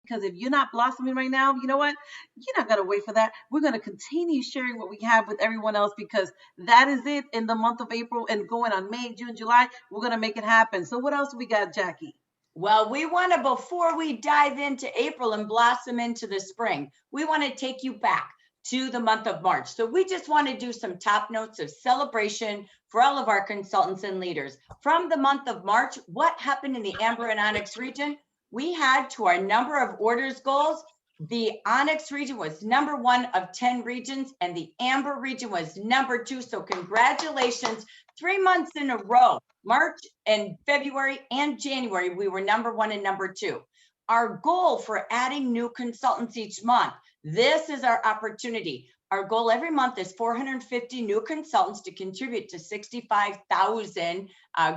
because if you're not blossoming right now, you know what? You're not going to wait for that. We're going to continue sharing what we have with everyone else because that is it in the month of April and going on May, June, July. We're going to make it happen. So what else we got, Jackie? Well, we want to, before we dive into April and blossom into the spring, we want to take you back to the month of March. So we just want to do some top notes of celebration for all of our consultants and leaders. From the month of March, what happened in the Amber and Onyx region? We had, to our number of orders goals, the Onyx region was number 1 of 10 regions and the Amber region was number 2. So congratulations, 3 months in a row, March and February and January, we were number 1 and number 2. Our goal for adding new consultants each month, this is our opportunity. Our goal every month is 450 new consultants to contribute to 65,000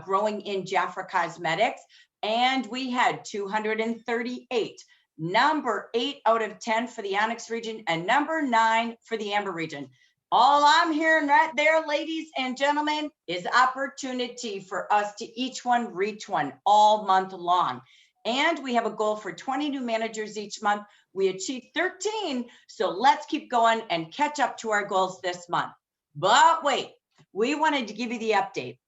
growing in Jafra Cosmetics. And we had 238. Number 8 out of 10 for the Onyx region and number 9 for the Amber region. All I'm hearing right there, ladies and gentlemen, is opportunity for us to each one reach one all month long. And we have a goal for 20 new managers each month. We achieved 13, so let's keep going and catch up to our goals this month. But wait, we wanted to give you the update.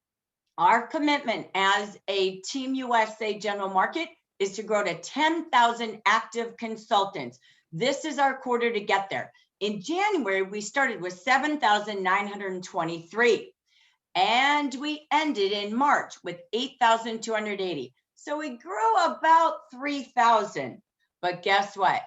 Our commitment as a Team USA General Market is to grow to 10,000 active consultants. This is our quarter to get there. In January, we started with 7,923, and we ended in March with 8,280. So we grew about 3,000, but guess what?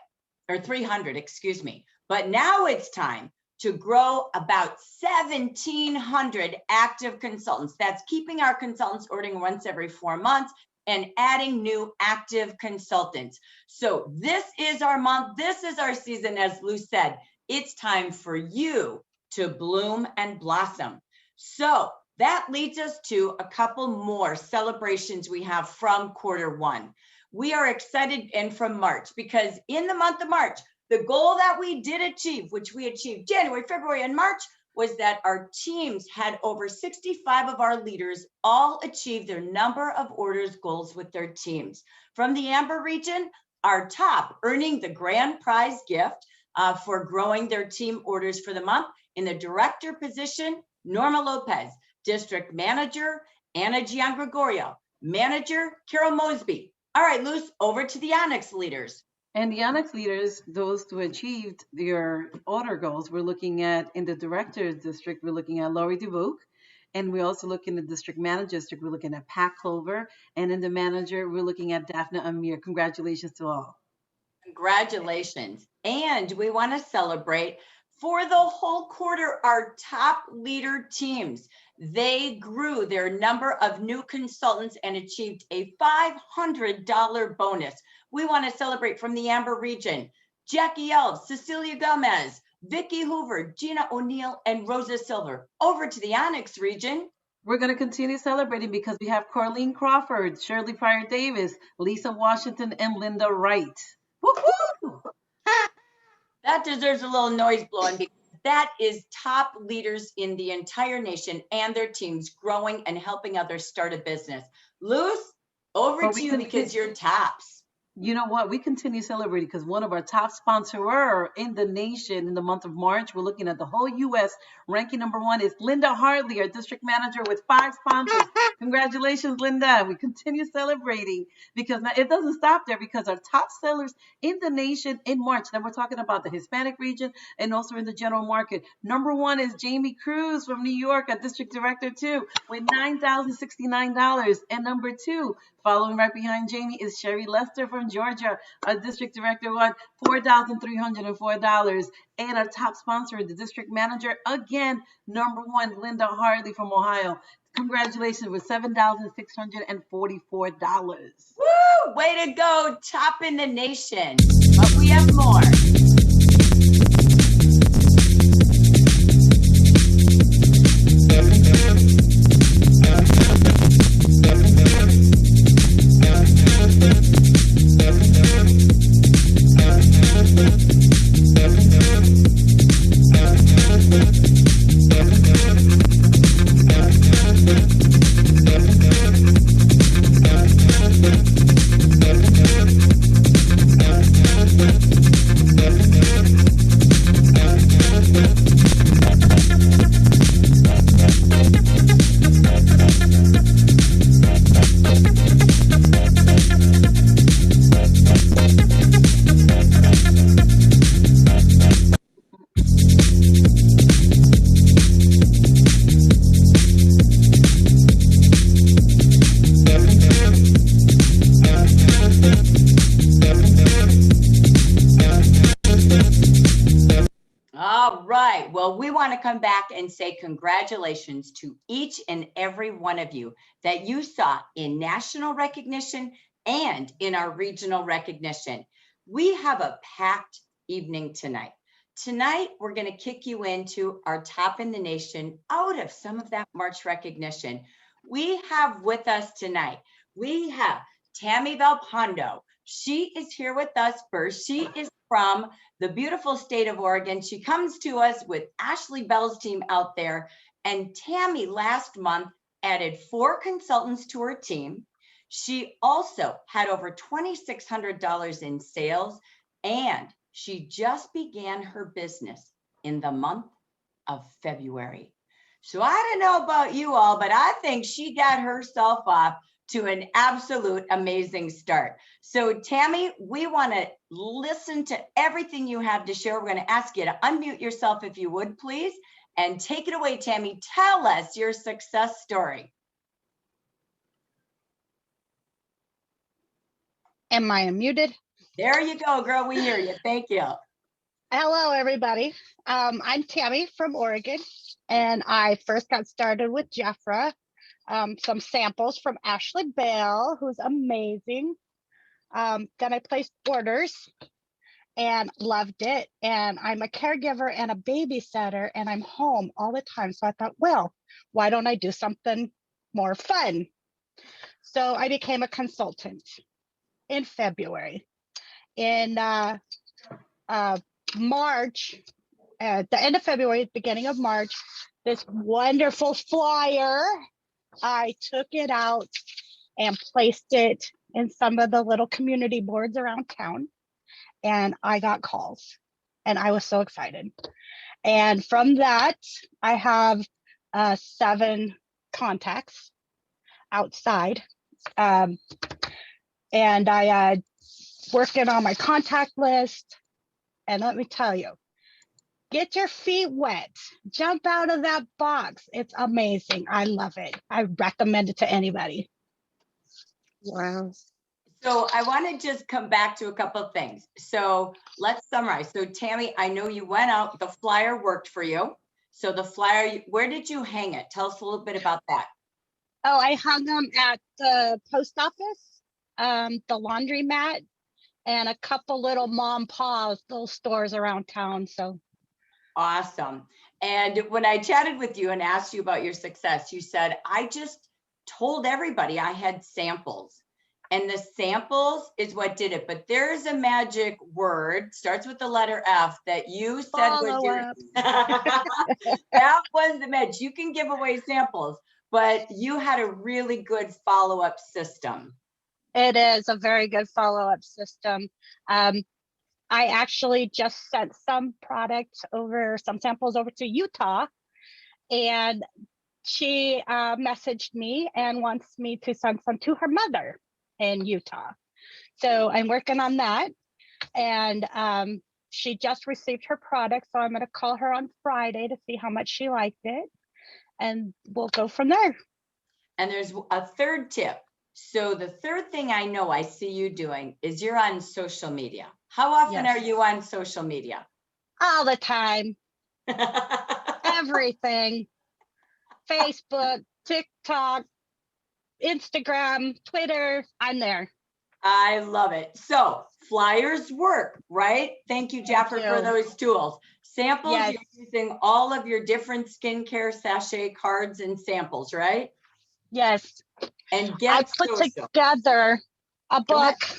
Or 300, excuse me. But now it's time to grow about 1,700 active consultants. That's keeping our consultants ordering once every 4 months and adding new active consultants. So this is our month. This is our season, as Lou said. It's time for you to bloom and blossom. So that leads us to a couple more celebrations we have from Q1. We are excited, and from March, because in the month of March, the goal that we did achieve, which we achieved January, February, and March, was that our teams had over 65 of our leaders all achieve their number of orders goals with their teams. From the Amber region, our top earning the grand prize gift for growing their team orders for the month. In the director position, Norma Lopez. District manager, Anna Giangregorio. Manager, Carol Mosby. All right, Luz, over to the Onyx leaders. And the Onyx leaders, those who achieved their order goals, we're looking at, in the director's district, we're looking at Laurie DeVook. And we're also looking at the district manager district, we're looking at Pat Clover. And in the manager, we're looking at Daphne Amir. Congratulations to all. Congratulations. And we want to celebrate for the whole quarter, our top leader teams. They grew their number of new consultants and achieved a $500 bonus. We want to celebrate from the Amber region, Jackie Elves, Cecilia Gomez, Vicki Hoover, Gina O'Neill, and Rosa Silver. Over to the Onyx region. We're going to continue celebrating because we have Carlene Crawford, Shirley Pryor Davis, Lisa Washington, and Linda Wright. Woo-hoo! That deserves a little noise blowing because that is top leaders in the entire nation and their teams growing and helping others start a business. Luz, over to you because you're tops. You know what? We continue celebrating because one of our top sponsorers in the nation in the month of March, we're looking at the whole U.S. Ranking number 1 is Linda Hartley, our district manager with 5 sponsors. Congratulations, Linda. We continue celebrating because now it doesn't stop there because our top sellers in the nation in March, then we're talking about the Hispanic region and also in the general market. Number 1 is Jamie Cruz from New York, a district director too, with $9,069. And number 2, following right behind Jamie, is Sherry Lester from Georgia, a district director, won $4,304. And our top sponsor, the district manager, again, number 1, Linda Hartley from Ohio. Congratulations with $7,644. Woo! Way to go, top in the nation. But we have more. Well, we want to come back and say congratulations to each and every one of you that you saw in national recognition and in our regional recognition. We have a packed evening tonight. Tonight, we're going to kick you into our top in the nation out of some of that March recognition. We have with us tonight, we have Tammy Valpondo. She is here with us first. She is from the beautiful state of Oregon. She comes to us with Ashley Bell's team out there. And Tammy last month added 4 consultants to her team. She also had over $2,600 in sales, and she just began her business in the month of February. So I don't know about you all, but I think she got herself off to an absolute amazing start. So Tammy, we want to listen to everything you have to share. We're going to ask you to unmute yourself if you would, please, and take it away, Tammy. Tell us your success story. Am I unmuted? There you go, girl. We hear you. Thank you. Hello, everybody. I'm Tammy from Oregon, and I first got started with Jeffra. Some samples from Ashley Bell, who's amazing. Then I placed orders and loved it. And I'm a caregiver and a babysitter, and I'm home all the time. So I thought, well, why don't I do something more fun? So I became a consultant in February. In March, at the end of February, beginning of March, this wonderful flyer, I took it out and placed it in some of the little community boards around town, and I got calls, and I was so excited. And from that, I have 7 contacts outside, and I working on my contact list. And let me tell you, get your feet wet, jump out of that box. It's amazing. I love it. I recommend it to anybody. Wow. So I want to just come back to a couple of things. So let's summarize. So Tammy, I know you went out, the flyer worked for you. So the flyer, where did you hang it? Tell us a little bit about that. Oh, I hung them at the post office, the laundromat, and a couple little mom paws, little stores around town. So awesome. And when I chatted with you and asked you about your success, you said, I just told everybody I had samples. And the samples is what did it. But there's a magic word, starts with the letter F, that you said was your that was the magic. You can give away samples, but you had a really good follow-up system. it is a very good follow-up system. I actually just sent some products over, some samples over to Utah, and she messaged me and wants me to send some to her mother in Utah. So I'm working on that, and she just received her product, so I'm going to call her on Friday to see how much she liked it, and we'll go from there. And there's a third tip. So the third thing I know I see you doing is you're on social media. How often Yes. are you on social media? All the time. Everything. Facebook, TikTok, Instagram, Twitter, I'm there. I love it. So flyers work, right? Thank you, Jeffrey, for you. those tools. Samples, Yes. you're using all of your different skincare sachet cards and samples, right? Yes. And I get put social. together a Go ahead. book.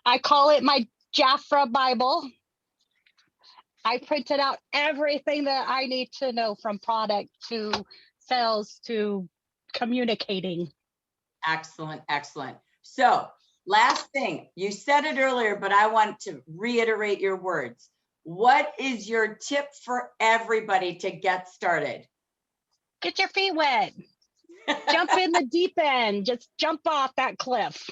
I call it my Jafra Bible. I printed out everything that I need to know, from product to sales to communicating. Excellent, excellent. So last thing, you said it earlier, but I want to reiterate your words. What is your tip for everybody to get started? Get your feet wet. Jump in the deep end. Just jump off that cliff.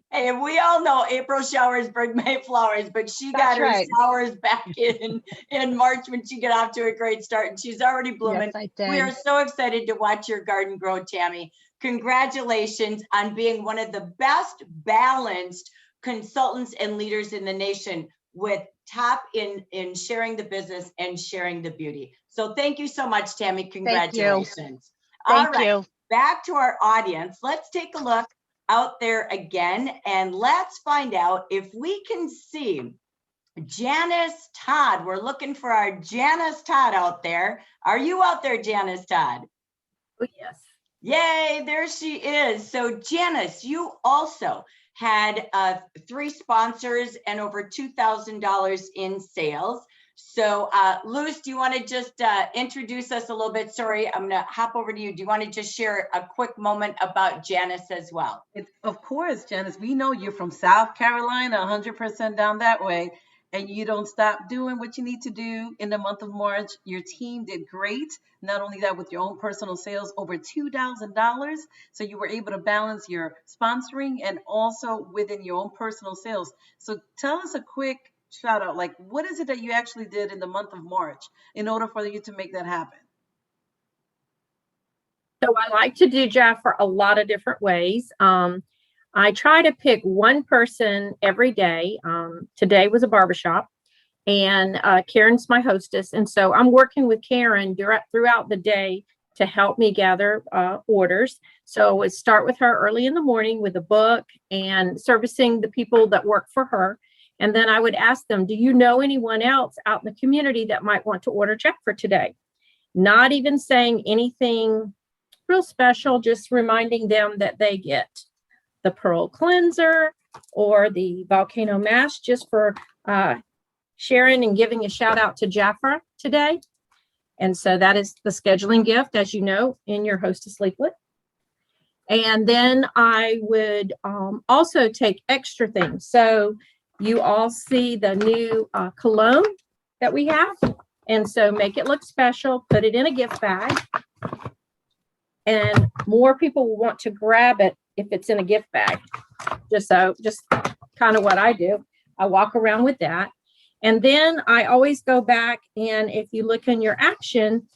Hey, we all know April showers bring May flowers, but she got That's her right. showers back in March when she got off to a great start, and she's already blooming. Yes, I did. We are so excited to watch your garden grow, Tammy. Congratulations on being one of the best balanced consultants and leaders in the nation. with top in sharing the business and sharing the beauty. So thank you so much, Tammy. Congratulations. All Thank right, you. back to our audience. Let's take a look out there again, and let's find out if we can see Janice Todd. We're looking for our Janice Todd out there. Are you out there, Janice Todd? Oh, yes. Yay, there she is. So Janice, you also had 3 sponsors and over $2,000 in sales. So Luz, do you want to just introduce us a little bit? Sorry, I'm going to hop over to you. Do you want to just share a quick moment about Janice as well? Of course, Janice, we know you're from South Carolina, 100% down that way, and you don't stop doing what you need to do in the month of March. Your team did great. Not only that, with your own personal sales, over $2,000. So you were able to balance your sponsoring and also within your own personal sales. So tell us a quick shout out, like what is it that you actually did in the month of March in order for you to make that happen? So I like to do Jafra a lot of different ways. I try to pick one person every day. Today was a barbershop, and Karen's my hostess. And so I'm working with Karen throughout the day to help me gather orders. So I would start with her early in the morning with a book and servicing the people that work for her. And then I would ask them, do you know anyone else out in the community that might want to order Jafra today? Not even saying anything real special, just reminding them that they get the Pearl Cleanser or the Volcano Mask, just for sharing and giving a shout out to Jafra today. And so that is the scheduling gift, as you know, in your Hostess leaflet. And then I would also take extra things. So you all see the new cologne that we have. And so make it look special, put it in a gift bag. And more people will want to grab it if it's in a gift bag. Just kind of what I do. I walk around with that. And then I always go back, and if you look in your action,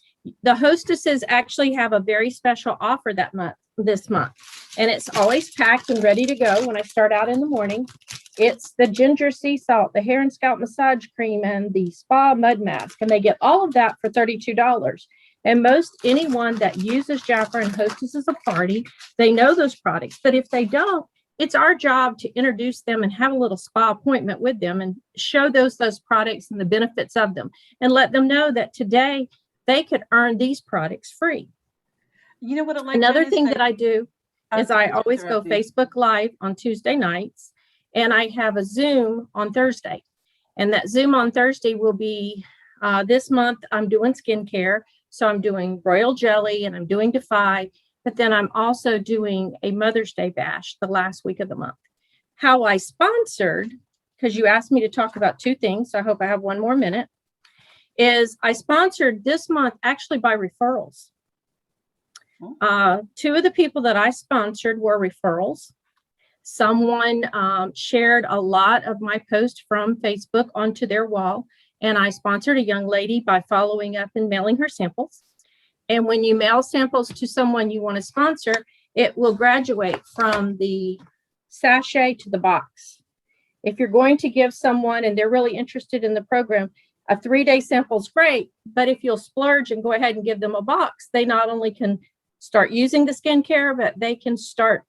the hostesses actually have a very special offer this month. And it's always packed and ready to go when I start out in the morning. It's the ginger sea salt, the hair and scalp massage cream, and the spa mud mask. And they get all of that for $32. And most anyone that uses Jafra and hostesses a party, they know those products. But if they don't, it's our job to introduce them and have a little spa appointment with them and show those products and the benefits of them, and let them know that today they could earn these products free. You know what I like? Another thing that I do is I sorry to always go interrupt you. Facebook Live on Tuesday nights, and I have a Zoom on Thursday. And that Zoom on Thursday will be, this month I'm doing skincare. So I'm doing Royal Jelly and I'm doing Defy, but then I'm also doing a Mother's Day bash the last week of the month. How I sponsored, because you asked me to talk about 2 things, so I hope I have 1 more minute, is I sponsored this month actually by referrals. 2 of the people that I sponsored were referrals. Someone shared a lot of my posts from Facebook onto their wall, and I sponsored a young lady by following up and mailing her samples. And when you mail samples to someone you want to sponsor, it will graduate from the sachet to the box. If you're going to give someone and they're really interested in the program, a 3-day sample is great, but if you'll splurge and go ahead and give them a box, they not only can start using the skincare, but they can start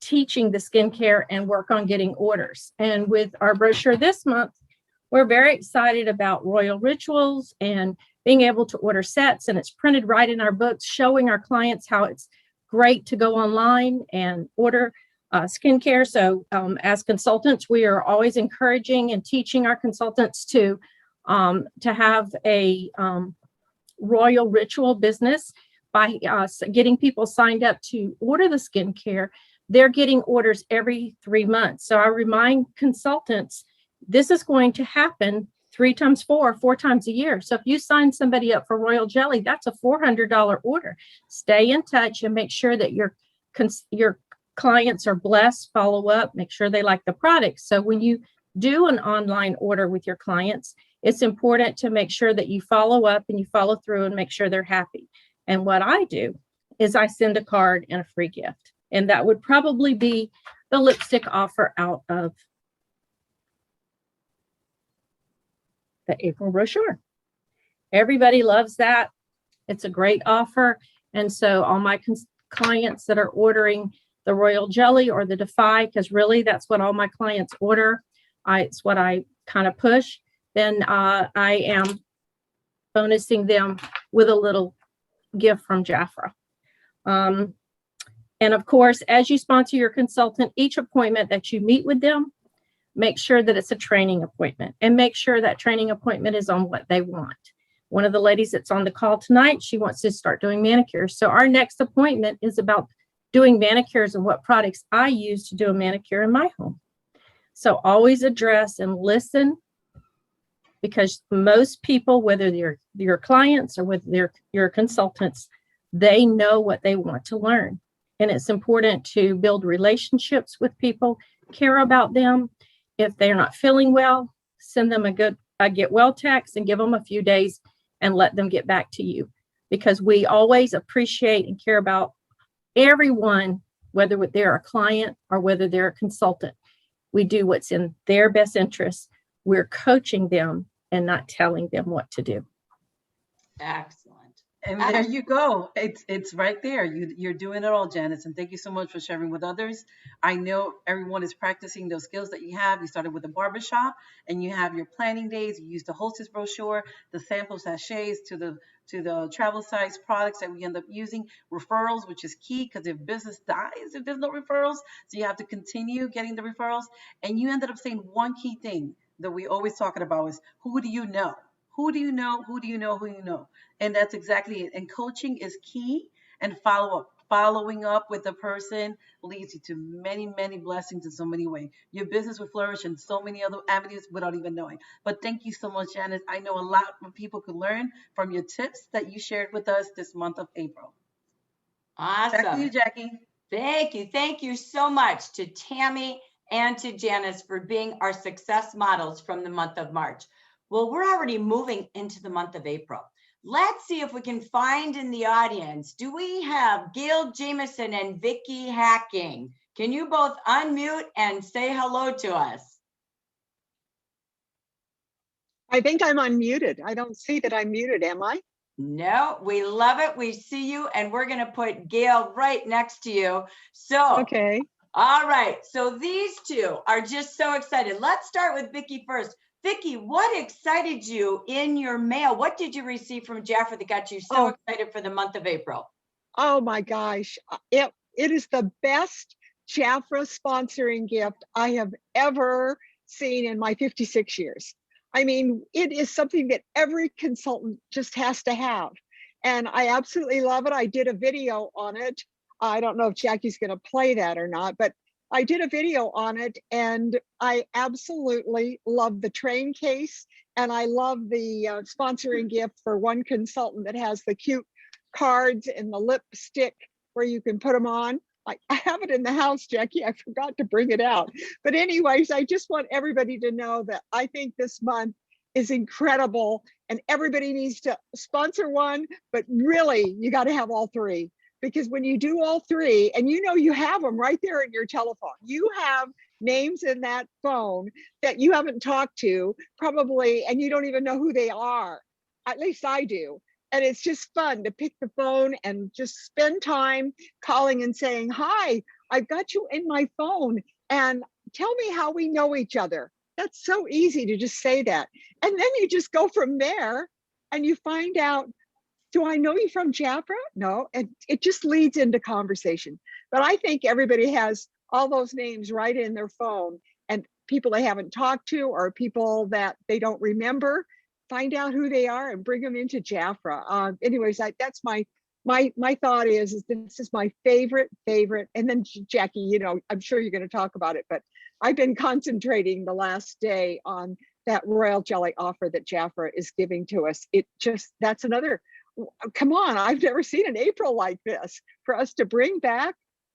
teaching the skincare and work on getting orders. And with our brochure this month, we're very excited about Royal Rituals and being able to order sets, and it's printed right in our books, showing our clients how it's great to go online and order skincare. So as consultants, we are always encouraging and teaching our consultants to have a Royal Ritual business by getting people signed up to order the skincare. They're getting orders every 3 months. So I remind consultants, this is going to happen 3 times 4 times a year. So if you sign somebody up for Royal Jelly, that's a $400 order. Stay in touch and make sure that your clients are blessed, follow up, make sure they like the product. So when you do an online order with your clients, it's important to make sure that you follow up and you follow through and make sure they're happy. And what I do is I send a card and a free gift. And that would probably be the lipstick offer out of the April brochure. Everybody loves that. It's a great offer. And so all my clients that are ordering the Royal Jelly or the Defy, because really that's what all my clients order. It's what I kind of push. Then I am bonusing them with a little gift from Jafra. And of course, as you sponsor your consultant, each appointment that you meet with them, make sure that it's a training appointment and make sure that training appointment is on what they want. One of the ladies that's on the call tonight, she wants to start doing manicures. So our next appointment is about doing manicures and what products I use to do a manicure in my home. So always address and listen, because most people, whether they're your clients or whether they're your consultants, they know what they want to learn. And it's important to build relationships with people, care about them. If they're not feeling well, send them a get well text and give them a few days and let them get back to you, because we always appreciate and care about everyone, whether they're a client or whether they're a consultant. We do what's in their best interest. We're coaching them and not telling them what to do. Excellent. And there you go. It's right there. You're doing it all, Janice. And thank you so much for sharing with others. I know everyone is practicing those skills that you have. You started with a barbershop and you have your planning days. You use the hostess brochure, the sample sachets to the travel size products that we end up using, referrals, which is key, because if business dies, if there's no referrals, so you have to continue getting the referrals. And you ended up saying one key thing that we always talking about is, who do you know? Who do you know? Who do you know? Who you know? And that's exactly it. And coaching is key, and following up with the person leads you to many, many blessings in so many ways. Your business will flourish in so many other avenues without even knowing. But thank you so much, Janice. I know a lot of people could learn from your tips that you shared with us this month of April. Awesome. Back to you, Jackie. Thank you. Thank you so much to Tammy and to Janice for being our success models from the month of March. Well, we're already moving into the month of April. Let's see if we can find in the audience, do we have Gail Jameson and Vicky Hacking? Can you both unmute and say hello to us? I think I'm unmuted. I don't see that I'm muted, am I? No, we love it. We see you, and we're going to put Gail right next to you. So, Okay. All right. So these two are just so excited. Let's start with Vicky first. Vicky, what excited you in your mail? What did you receive from Jafra that got you so excited for the month of April? Oh my gosh. It is the best Jafra sponsoring gift I have ever seen in my 56 years. I mean, it is something that every consultant just has to have. And I absolutely love it. I did a video on it. I don't know if Jackie's going to play that or not, but I did a video on it, and I absolutely love the train case, and I love the sponsoring gift for one consultant that has the cute cards and the lipstick where you can put them on. I have it in the house, Jackie. I forgot to bring it out. But anyways, I just want everybody to know that I think this month is incredible, and everybody needs to sponsor one, but really you got to have all three. Because when you do all three, and you know you have them right there in your telephone, you have names in that phone that you haven't talked to probably, and you don't even know who they are. At least I do. And it's just fun to pick the phone and just spend time calling and saying, hi, I've got you in my phone, and tell me how we know each other. That's so easy to just say that. And then you just go from there and you find out, do I know you from Jafra? No, and it just leads into conversation. But I think everybody has all those names right in their phone, and people they haven't talked to or people that they don't remember, find out who they are and bring them into Jafra. Anyways, that's my thought is this is my favorite. And then Jackie, you know, I'm sure you're going to talk about it, but I've been concentrating the last day on that Royal Jelly offer that Jafra is giving to us. It just, that's another, come on, I've never seen an April like this for us to bring back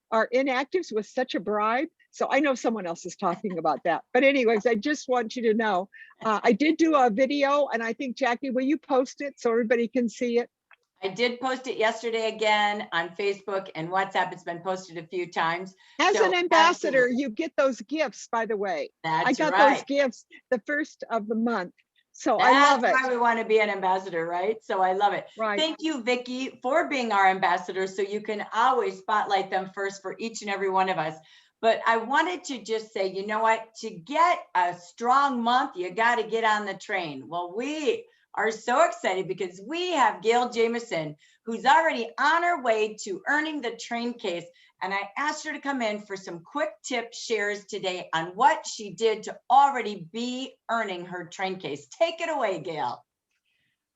our inactives with such a bribe. So I know someone else is talking about that. But anyways, I just want you to know, I did do a video, and I think, Jackie, will you post it so everybody can see it? I did post it yesterday again on Facebook and WhatsApp. It's been posted a few times. As So an ambassador, absolutely. you get those gifts, by the way. That's I got right. those gifts the first of the month. So I love That's it. why we want to be an ambassador, right? So I love it. Right. Thank you, Vicki, for being our ambassador. So you can always spotlight them first for each and every one of us. But I wanted to just say, you know what? To get a strong month, you got to get on the train. Well, we are so excited because we have Gail Jameson, who's already on her way to earning the train case. And I asked her to come in for some quick tip shares today on what she did to already be earning her train case. Take it away, Gail.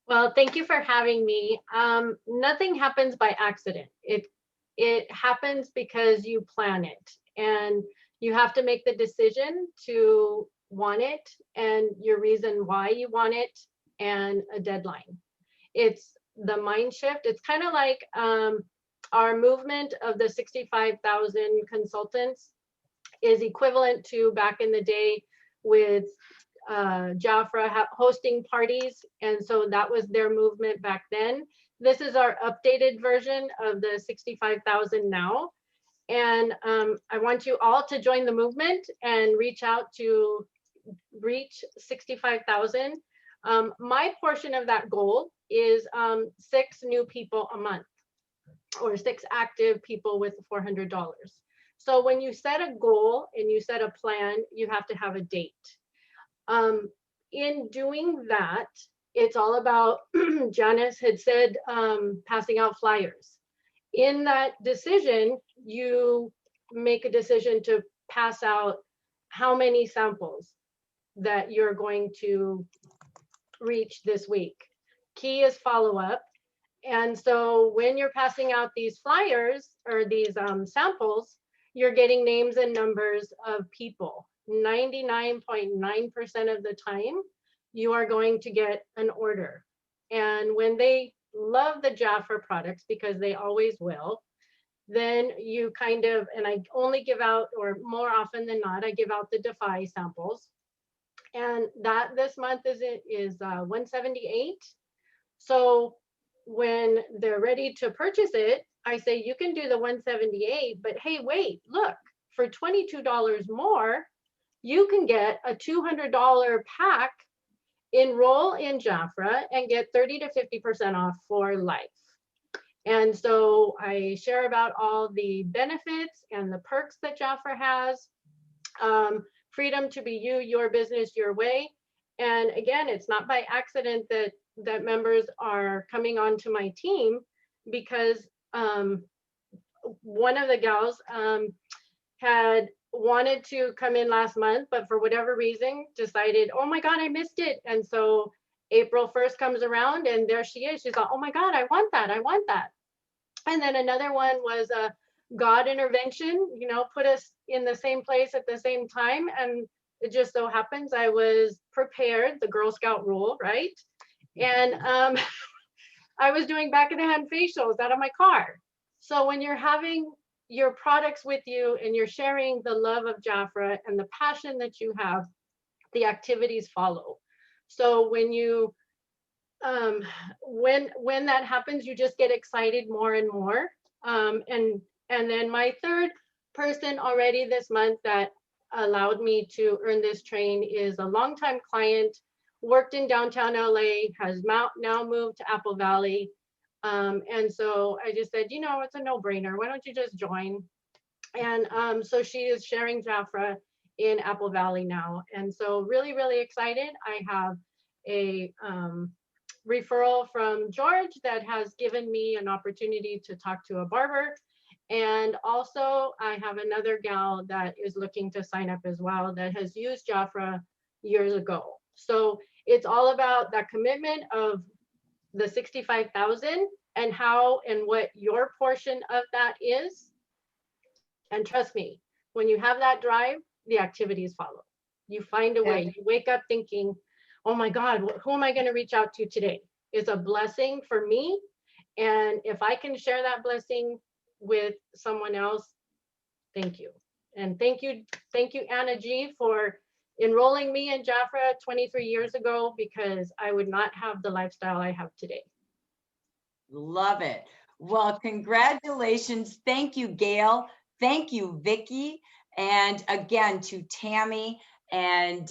Well, thank you for having me. Nothing happens by accident. It happens because you plan it, and you have to make the decision to want it and your reason why you want it and a deadline. It's the mind shift. It's kind of like our movement of the 65,000 consultants is equivalent to back in the day with Jafra hosting parties. And so that was their movement back then. This is our updated version of the 65,000 now. And I want you all to join the movement and reach out to reach 65,000. My portion of that goal is 6 new people a month, or 6 active people with $400. So when you set a goal and you set a plan, you have to have a date. In doing that, it's all about, Janice had said, passing out flyers. In that decision, you make a decision to pass out how many samples that you're going to reach this week. Key is follow-up. And so when you're passing out these flyers or these samples, you're getting names and numbers of people. 99.9% of the time, you are going to get an order. And when they love the Jafra products, because they always will, then you kind of, and I only give out, or more often than not, I give out the Defy samples. And that this month is 178. So when they're ready to purchase it, I say, you can do the 178, but hey, wait, look, for $22 more, you can get a $200 pack, enroll in Jafra, and get 30 to 50% off for life. And so I share about all the benefits and the perks that Jafra has. Freedom to be you, your business, your way. And again, it's not by accident that members are coming onto my team, because one of the gals had wanted to come in last month, but for whatever reason decided, oh my God, I missed it. And so April 1st comes around and there she is. She's like, oh my God, I want that. I want that. And then another one was a God intervention, you know, put us in the same place at the same time. And it just so happens I was prepared, the Girl Scout rule, right? And I was doing back of the hand facials out of my car. So when you're having your products with you and you're sharing the love of Jafra and the passion that you have, the activities follow. So when you when that happens, you just get excited more and more. And then my third person already this month that allowed me to earn this train is a longtime client, worked in downtown LA, has now moved to Apple Valley. And so I just said, you know, it's a no-brainer. Why don't you just join? And so she is sharing Jafra in Apple Valley now. And so really, really excited. I have a referral from George that has given me an opportunity to talk to a barber. And also I have another gal that is looking to sign up as well that has used Jafra years ago. So it's all about that commitment of the 65,000 and how and what your portion of that is. And trust me, when you have that drive, the activities follow. You find a way. You wake up thinking, oh my God, who am I going to reach out to today? It's a blessing for me. And if I can share that blessing with someone else, thank you. And thank you, Anna G, for enrolling me in Jafra 23 years ago, because I would not have the lifestyle I have today. Love it. Well, congratulations. Thank you, Gail. Thank you, Vicki. And again, to Tammy and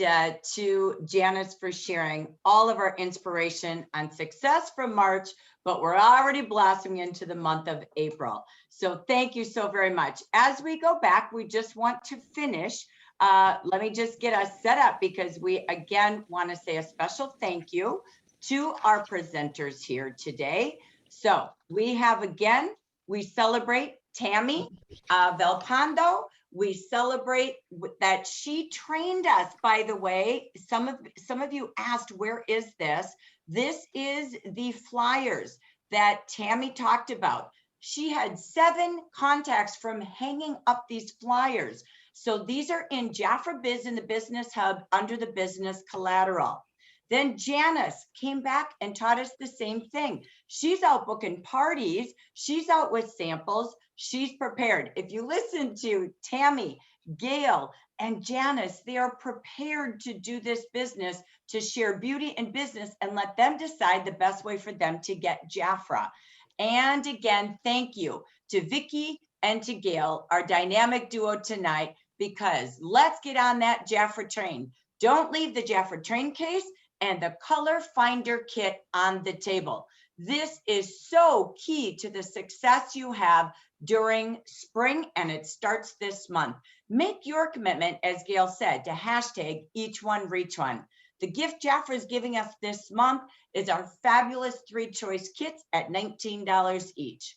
to Janice for sharing all of our inspiration on success from March, but we're already blossoming into the month of April. So thank you so very much. As we go back, we just want to finish. Let me just get us set up, because we again want to say a special thank you to our presenters here today. So we have, again, we celebrate Tammy Velpando. We celebrate that she trained us, by the way. Some of you asked, where is this? This is the flyers that Tammy talked about. She had 7 contacts from hanging up these flyers. So these are in Jafra Biz in the Business Hub under the business collateral. Then Janice came back and taught us the same thing. She's out booking parties. She's out with samples. She's prepared. If you listen to Tammy, Gail, and Janice, they are prepared to do this business, to share beauty and business, and let them decide the best way for them to get Jafra. And again, thank you to Vicki and to Gail, our dynamic duo tonight, because let's get on that Jafra train. Don't leave the Jafra train case and the color finder kit on the table. This is so key to the success you have during spring, and it starts this month. Make your commitment, as Gail said, to hashtag each one reach one. The gift Jafra is giving us this month is our fabulous 3-choice kits at $19 each.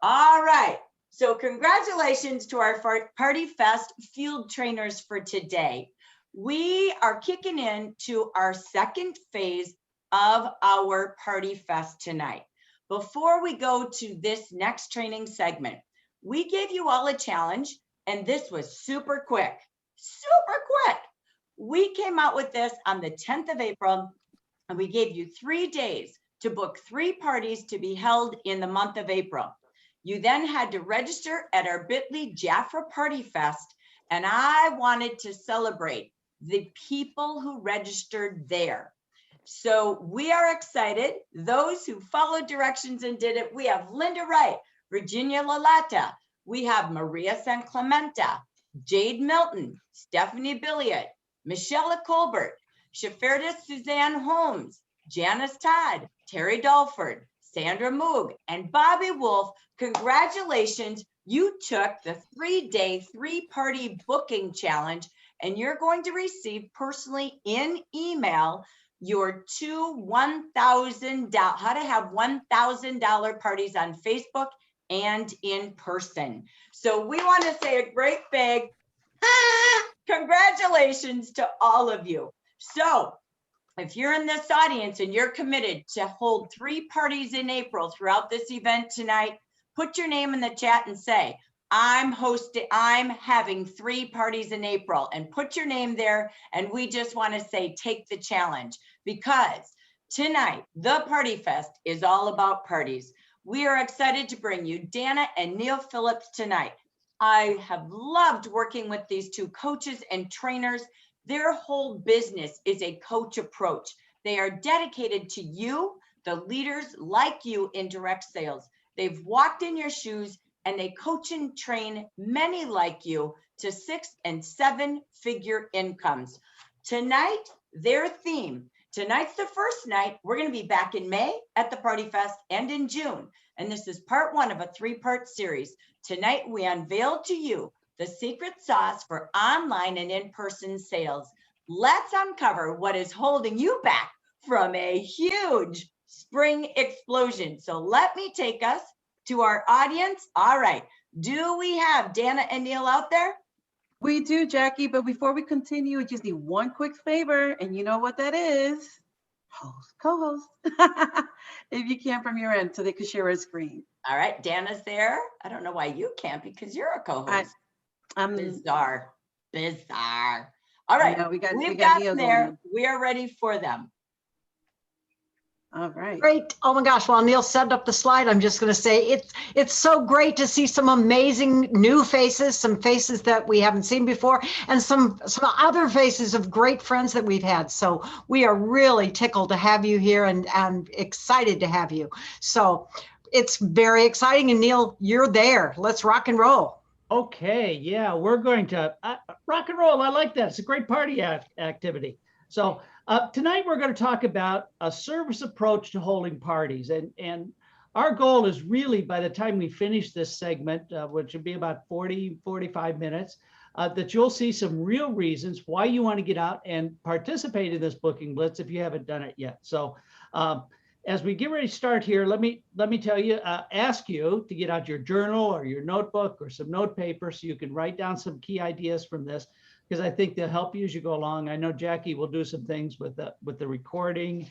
All right, so congratulations to our Party Fest field trainers for today. We are kicking into our second phase of our Party Fest tonight. Before we go to this next training segment, we gave you all a challenge, and this was super quick, super quick. We came out with this on the 10th of April, and we gave you 3 days to book 3 parties to be held in the month of April. You then had to register at our bit.ly Jafra Party Fest, and I wanted to celebrate the people who registered there. So we are excited. Those who followed directions and did it, we have Linda Wright, Virginia Lalata, we have Maria San Clementa, Jade Milton, Stephanie Billiot, Michelle Colbert, Shaferda Suzanne Holmes, Janice Todd, Terry Dalford, Sandra Moog, and Bobby Wolf. Congratulations. You took the 3-day, 3-party booking challenge, and you're going to receive personally in email your 2 $1,000, how to have $1,000 parties on Facebook and in person. So we want to say a great big congratulations to all of you. So if you're in this audience and you're committed to hold 3 parties in April throughout this event tonight, put your name in the chat and say, I'm having 3 parties in April, and put your name there. And we just want to say, take the challenge, because tonight, the Party Fest is all about parties. We are excited to bring you Dana and Neil Phillips tonight. I have loved working with these 2 coaches and trainers. Their whole business is a coach approach. They are dedicated to you, the leaders like you in direct sales. They've walked in your shoes, and they coach and train many like you to 6- and 7-figure incomes. Tonight, their theme, tonight's the first night. We're going to be back in May at the Party Fest and in June. And this is part 1 of a 3-part series. Tonight, we unveil to you the secret sauce for online and in-person sales. Let's uncover what is holding you back from a huge spring explosion. So let me take us to our audience. All right. Do we have Dana and Neil out there? We do, Jackie, but before we continue, we just need one quick favor, and you know what that is. Host, co-host. If you can from your end, so they can share a screen. All right, Dana's there. I don't know why you can't, because you're a co-host. Bizarre. All right, we've got them there. We are ready for them. All right. Great. Oh my gosh. While Neil set up the slide, I'm just going to say it's so great to see some amazing new faces, some faces that we haven't seen before, and some other faces of great friends that we've had. So we are really tickled to have you here and excited to have you. So it's very exciting. And Neil, you're there. Let's rock and roll. Okay, yeah, we're going to rock and roll. I like that. It's a great party activity. So tonight we're going to talk about a service approach to holding parties. And our goal is really by the time we finish this segment, which will be about 40, 45 minutes, that you'll see some real reasons why you want to get out and participate in this booking blitz if you haven't done it yet. So as we get ready to start here, let me tell you, ask you to get out your journal or your notebook or some note paper so you can write down some key ideas from this, because I think they'll help you as you go along. I know Jackie will do some things with the recording